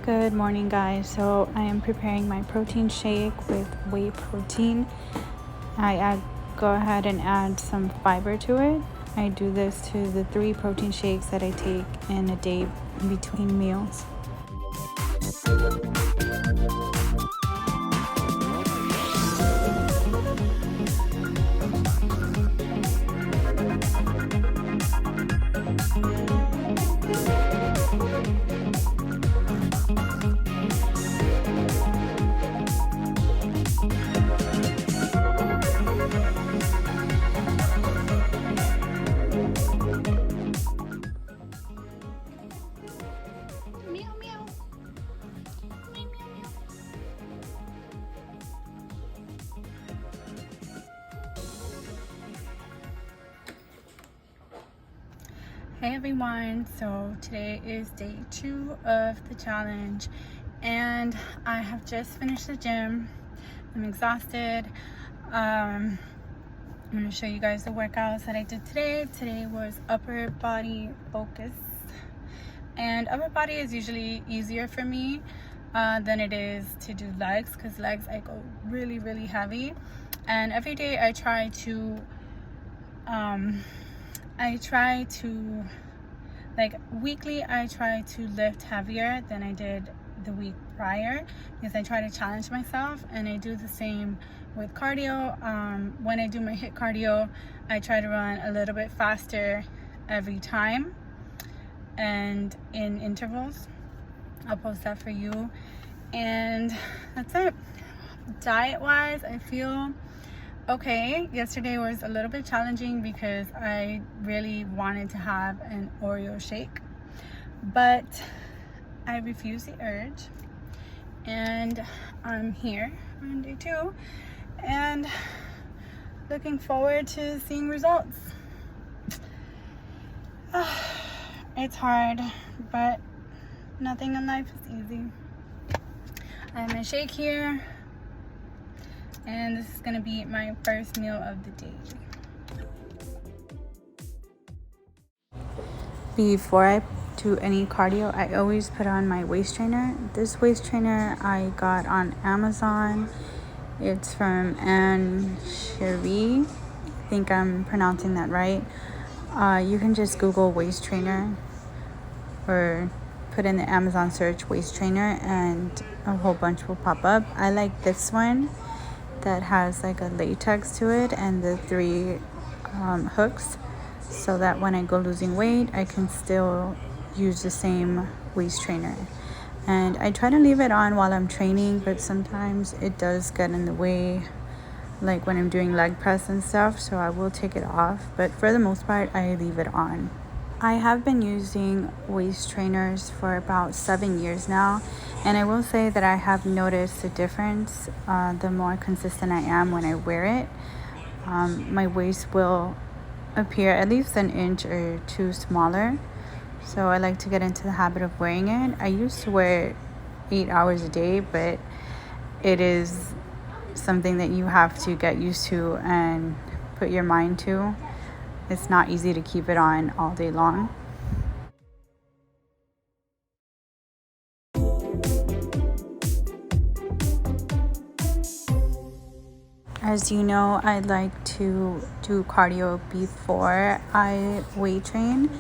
Good morning, guys. So I am preparing my protein shake with whey protein. Go ahead and add some fiber to it. I do this to the 3 protein shakes that I take in a day in between meals. Hey everyone, so today is day 2 of the challenge and I have just finished the gym. I'm exhausted. I'm going to show you guys the workouts that I did today. Today was upper body focus, and upper body is usually easier for me than it is to do legs, because legs I go really heavy, and every day I try to weekly I try to lift heavier than I did the week prior, because I try to challenge myself, and I do the same with cardio. When I do my HIIT cardio, I try to run a little bit faster every time and in intervals. I'll post that for you, and that's it. Diet wise, I feel okay. Yesterday was a little bit challenging because I really wanted to have an Oreo shake, but I refused the urge, and I'm here on day 2 and looking forward to seeing results. It's hard, but nothing in life is easy. I have my shake here, and this is gonna be my first meal of the day. Before I do any cardio, I always put on my waist trainer. This waist trainer I got on Amazon. It's from Anne Cherie. I think I'm pronouncing that right. You can just Google waist trainer or put in the Amazon search waist trainer and a whole bunch will pop up. I like this one that has like a latex to it and the 3 hooks, so that when I go losing weight I can still use the same waist trainer. And I try to leave it on while I'm training, but sometimes it does get in the way, like when I'm doing leg press and stuff, so I will take it off, but for the most part I leave it on. I have been using waist trainers for about 7 years now, and I will say that I have noticed a difference the more consistent I am when I wear it. My waist will appear at least an inch or 2 smaller, so I like to get into the habit of wearing it. I used to wear it 8 hours a day, but it is something that you have to get used to and put your mind to. It's not easy to keep it on all day long. As you know, I like to do cardio before I weight train,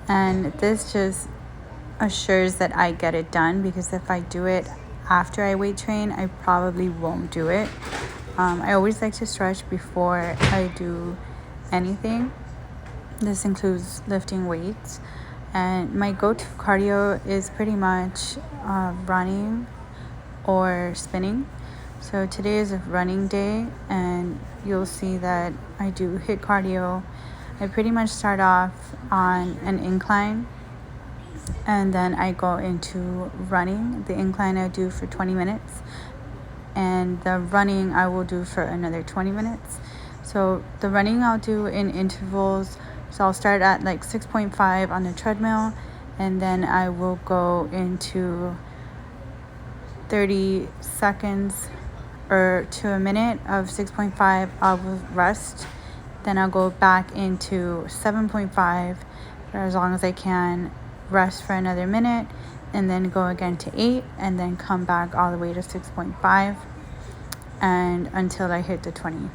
and this just assures that I get it done, because if I do it after I weight train, I probably won't do it. I always like to stretch before I do anything. This includes lifting weights, and my go-to cardio is pretty much running or spinning. So today is a running day, and you'll see that I do HIIT cardio. I pretty much start off on an incline, and then I go into running. The incline I do for 20 minutes, and the running I will do for another 20 minutes. So the running I'll do in intervals. So I'll start at like 6.5 on the treadmill, and then I will go into 30 seconds or to a minute of 6.5. I will rest. Then I'll go back into 7.5 for as long as I can, rest for another minute, and then go again to 8, and then come back all the way to 6.5, and until I hit the 20.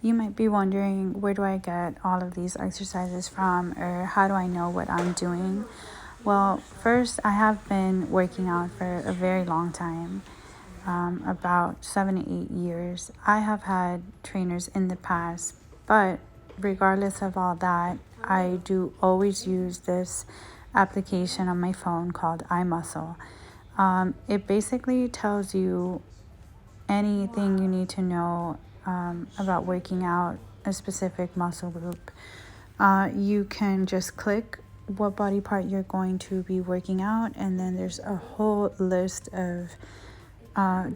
You might be wondering, where do I get all of these exercises from, or how do I know what I'm doing? Well, first, I have been working out for a very long time, about 7 to 8 years. I have had trainers in the past, but regardless of all that, I do always use this application on my phone called iMuscle. It basically tells you anything you need to know about working out a specific muscle group. You can just click what body part you're going to be working out, and then there's a whole list of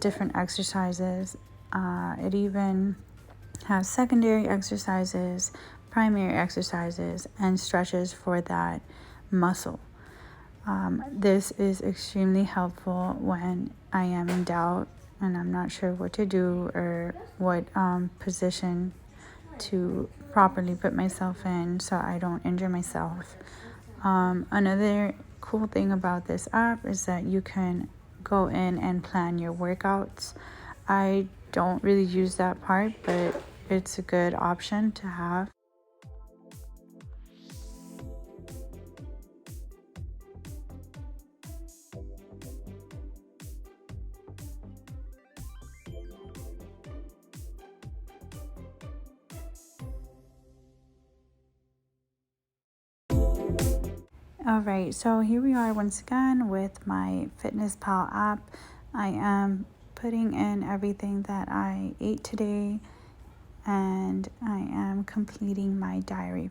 different exercises. It even has secondary exercises, primary exercises, and stretches for that muscle. This is extremely helpful when I am in doubt and I'm not sure what to do or what position to properly put myself in so I don't injure myself. Another cool thing about this app is that you can go in and plan your workouts. I don't really use that part, but it's a good option to have. Alright, so here we are once again with my FitnessPal app. I am putting in everything that I ate today, and I am completing my diary.